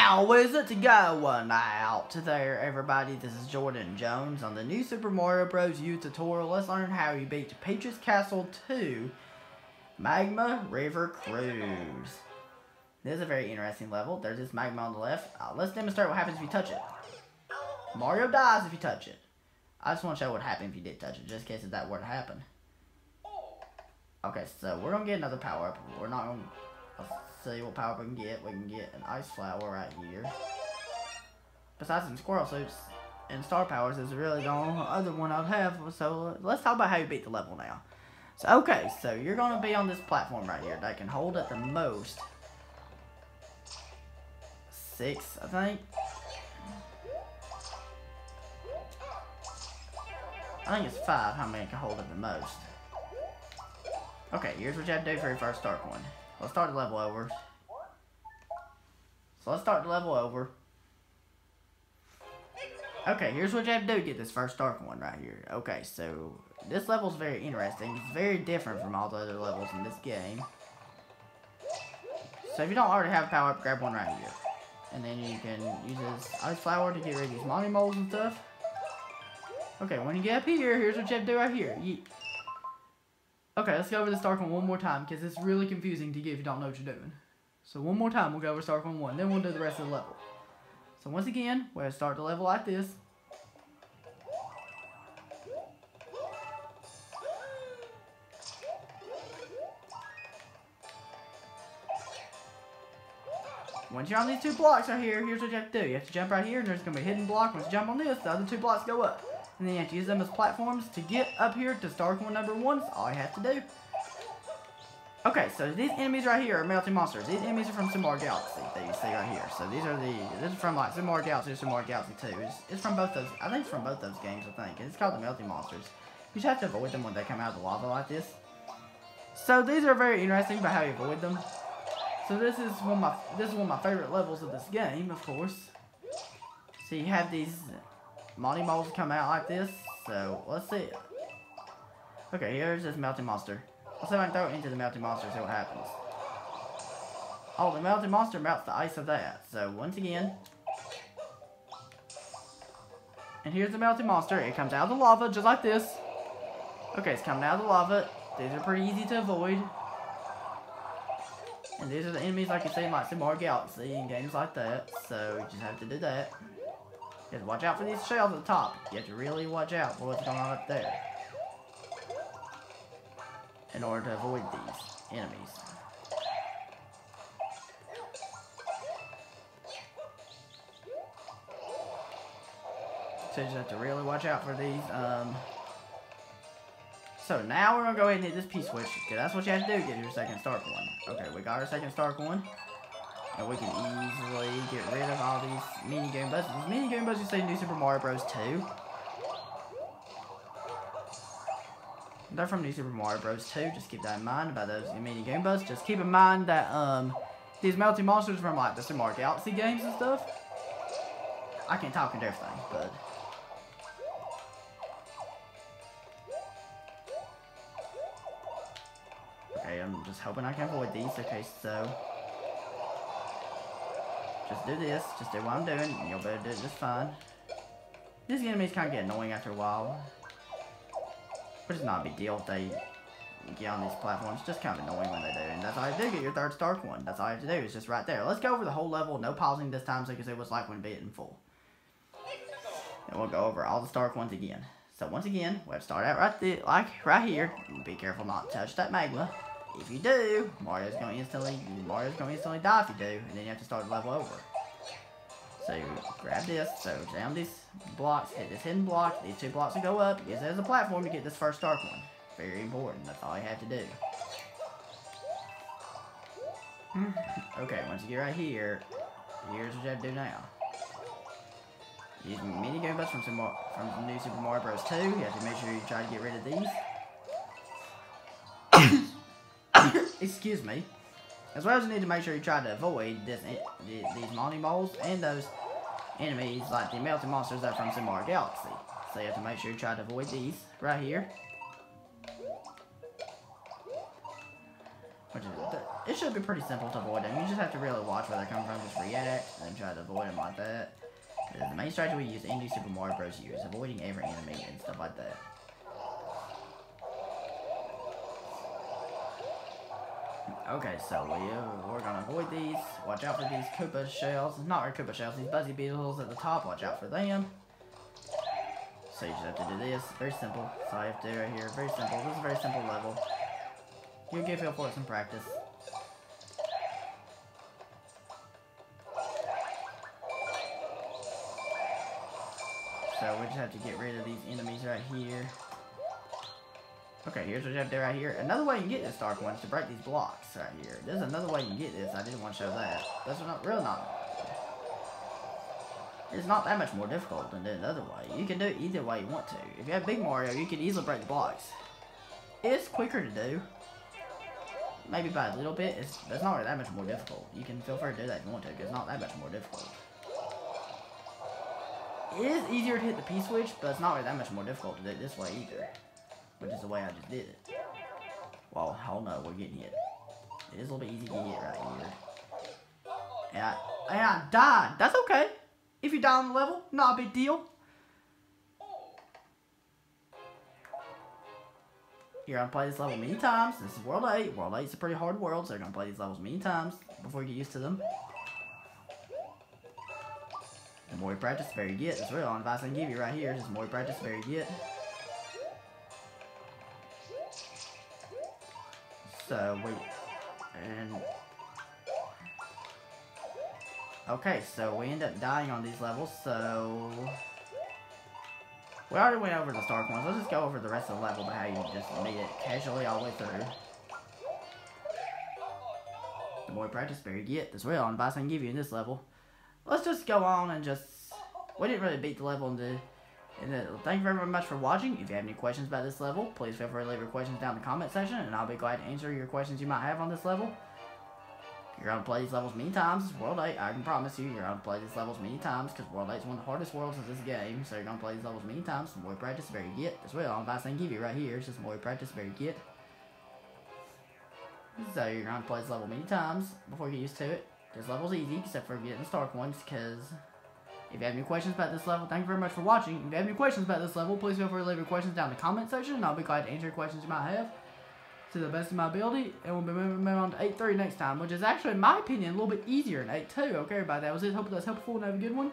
How is it going out there, everybody? This is Jordan Jones on the new Super Mario Bros. U tutorial. Let's learn how you beat Peach's Castle 2 Magma River Cruise. This is a very interesting level. There's this magma on the left. Let's demonstrate what happens if you touch it. Mario dies if you touch it. I just want to show what happened if you did touch it, just in case if that were to happen. Okay, so we're going to get another power-up. We're not going to... Let's see what power-up we can get. We can get an ice flower right here. Besides some squirrel suits and star powers is really the only other one I'd have. So let's talk about how you beat the level now. So okay, so you're going to be on this platform right here that can hold at the most 6, I think. I think it's 5 how many can hold at the most. Okay, here's what you have to do for your first start one. Let's start the level over. So let's start the level over. Okay, here's what you have to do to get this first Dark one right here. Okay, so this level's very interesting. It's very different from all the other levels in this game. So if you don't already have a power up, grab one right here. And then you can use this ice flower to get rid of these Monty moles and stuff. Okay, when you get up here, here's what you have to do right here. Okay, let's go over this Dark one more time, because it's really confusing to get if you don't know what you're doing. So one more time, we'll go over Dark 1, then we'll do the rest of the level. So once again, we'll start the level like this. Once you're on these 2 blocks right here, here's what you have to do. You have to jump right here, and there's going to be a hidden block. Once you jump on this, the other 2 blocks go up. And then you have to use them as platforms to get up here to Dark one number 1. That's all you have to do. Okay, so these enemies right here are melting monsters. These enemies are from Super Mario Galaxy that you see right here. So this is from like Super Mario Galaxy or Super Mario Galaxy 2. It's from both those, I think it's from both those games, I think. It's called the melting monsters. You just have to avoid them when they come out of the lava like this. So these are very interesting about how you avoid them. So this is one of my favorite levels of this game, of course. So you have these Monty moles come out like this. So let's see. Okay, here's this melting monster. Let's see if I can throw it into the melting monster and see what happens. Oh, the melting monster melts the ice of that. So once again. And here's the melting monster. It comes out of the lava just like this. Okay, it's coming out of the lava. These are pretty easy to avoid. And these are the enemies like you see in like Super Mario Galaxy and games like that. So you just have to do that. You have to watch out for these shells at the top. You have to really watch out for what's going on up there in order to avoid these enemies. So you just have to really watch out for these. So now we're going to go ahead and hit this P-switch. Okay, that's what you have to do to get your second Dark one. Okay, we got our second Dark one. And we can easily get rid of all these mini Goombas. These mini Goombas you see in New Super Mario Bros. 2. They're from New Super Mario Bros. 2. Just keep that in mind about those mini Goombas. Just keep in mind that these melting monsters from like the Super Mario Galaxy games and stuff. I can't talk into everything, but okay, I'm just hoping I can avoid these. Okay, so just do this. Just do what I'm doing, and you'll be able to do it just fine. These enemies kind of get annoying after a while. But it's not a big deal if they get on these platforms. It's just kind of annoying when they do. And that's all you have to do. Get your third Dark one. That's all you have to do. It's just right there. Let's go over the whole level. No pausing this time so you can see what it's like when beat it in full. And we'll go over all the Dark ones again. So once again, we'll start out right here. Be careful not to touch that magma. If you do, Mario's going to instantly die if you do. And then you have to start the level over. So you grab this, so down these blocks, hit this hidden block, these 2 blocks will go up, use it as a platform to get this first Dark one. Very important, that's all you have to do. Okay, once you get right here, here's what you have to do now. Using mini Goombas from the new Super Mario Bros. 2, you have to make sure you try to get rid of these. Excuse me. As well as you need to make sure you try to avoid these Monty moles and those enemies like the melting monsters that are from Super Mario Galaxy. So you have to make sure you try to avoid these right here. it should be pretty simple to avoid them. You just have to really watch where they're coming from, just react, and then try to avoid them like that. The main strategy we use in Super Mario Bros. Is avoiding every enemy and stuff like that. Okay, so we're gonna avoid these. Watch out for these Koopa shells. Not really Koopa shells, these Buzzy Beetles at the top. Watch out for them. So you just have to do this. Very simple. So I have to do right here. Very simple. This is a very simple level. You'll get a feel for it some practice. So we just have to get rid of these enemies right here. Okay, here's what you have to do right here. Another way you can get this Dark One is to break these blocks right here. There's another way you can get this. I didn't want to show that. That's not real not. It's not that much more difficult than doing the other way. You can do it either way you want to. If you have Big Mario, you can easily break the blocks. It's quicker to do. Maybe by a little bit. It's not really that much more difficult. You can feel free to do that if you want to, because it's not that much more difficult. It is easier to hit the P-switch, but it's not really that much more difficult to do it this way either. Which is the way I just did it. Well, oh no, we're getting hit. It is a little bit easy to get right here. And I died. That's okay. If you die on the level, not a big deal. You're gonna play this level many times. This is World 8. World 8 is a pretty hard world, so you're gonna play these levels many times before you get used to them. The more you practice, the better you get. That's real advice I can give you right here. Just the more you practice, the better you get. So, okay, so we end up dying on these levels, so... We already went over the Dark Ones. Let's just go over the rest of the level, but how you just beat it casually all the way through. The more you practice, the better you get. That's real advice I can give you in this level. Let's just go on and just... We didn't really beat the level thank you very much for watching. If you have any questions about this level, please feel free to leave your questions down in the comment section, and I'll be glad to answer your questions you might have on this level. You're going to play these levels many times. It's World 8. I can promise you, you're going to play these levels many times, because World 8 is one of the hardest worlds of this game, so you're going to play these levels many times. The more you practice, the better you get. That's really all advice I can give you right here. It's just the more you practice, the better you get. So you're going to play this level many times before you get used to it. This level's easy, except for getting the Stark ones, because... If you have any questions about this level, thank you very much for watching. If you have any questions about this level, please feel free to leave your questions down in the comment section, and I'll be glad to answer your questions you might have to the best of my ability. And we'll be moving on to 8-3 next time, which is actually, in my opinion, a little bit easier than 8-2. Okay, everybody, that was it. Hope that's helpful, and have a good one.